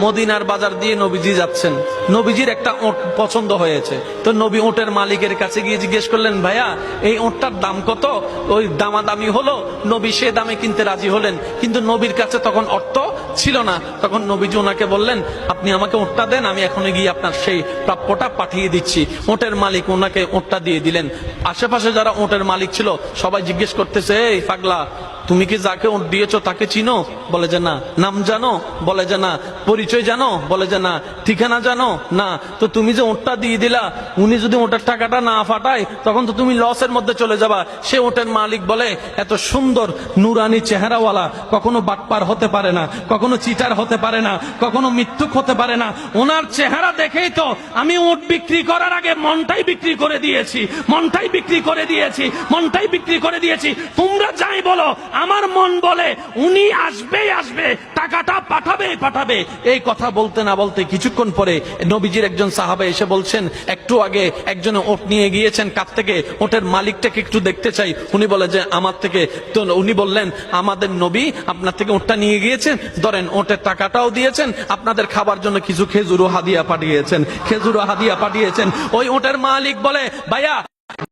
মদিনার বাজার দিয়ে নবীজি যাচ্ছেন, নবীজির একটা ওট পছন্দ হয়েছে। তো নবী ওটের মালিকের কাছে গিয়ে জিজ্ঞেস করলেন, ভাইয়া এই ওটটার দাম কত? ওই দামাদামি হলো, নবী সে দামে কিনতে রাজি হলেন, কিন্তু নবীর কাছে তখন অর্থ ছিল না। তখন নবীজি ওনাকে বললেন, আপনি আমাকে ওটটা দেন, আমি এখনই গিয়ে আপনার সেই প্রাপ্যটা পাঠিয়ে দিচ্ছি। ওটের মালিক ওনাকে ওটটা দিয়ে দিলেন। আশেপাশে যারা ওটের মালিক ছিল সবাই জিজ্ঞেস করতেছে, এই পাগলা, তুমি কি যাকে ওট দিয়েছো তাকে চিনো? বলে যে না। নাম জানো? বলে যে না। পরিচয় জানো? বলে যে না। ঠিকানা জানো? না। তো তুমি যে ওটটা দিয়ে দিলা, উনি যদি ওটার টাকাটা না ফাটায় তখন তো তুমি লসের মধ্যে চলে যাবা। সে ওটের মালিক বলে, এত সুন্দর নুরানি চেহারাওয়ালা কখনো বাটপার হতে পারে না, কখনো চিটার হতে পারে না, কখনো মিথ্যুক হতে পারে না। ওনার চেহারা দেখেই তো আমি ওট বিক্রি করার আগে মনটাই বিক্রি করে দিয়েছি, মনটাই বিক্রি করে দিয়েছি, মনটাই বিক্রি করে দিয়েছি। তোমরা যাই বলো, আমার মন বলে উনি আসবেই আসবে, টাকাটা পাঠাবে পাঠাবে। এই কথা বলতে না বলতে কিছুক্ষণ পরে নবীজির একজন সাহাবা এসে বলছেন, একটু আগে একজনে ওট নিয়ে গিয়েছেন, কাছ থেকে ওটের মালিকটাকে একটু দেখতে চাই। উনি বলে যে আমার থেকে। তো উনি বললেন, আমাদের নবী আপনার থেকে ওটটা নিয়ে গিয়েছেন, ধরেন ওটের টাকাটাও দিয়েছেন, আপনাদের খাবার জন্য কিছু খেজুরও হাদিয়া পাঠিয়েছেন, খেজুরও হাদিয়া পাঠিয়েছেন। ওই ওটের মালিক বলে, ভাইয়া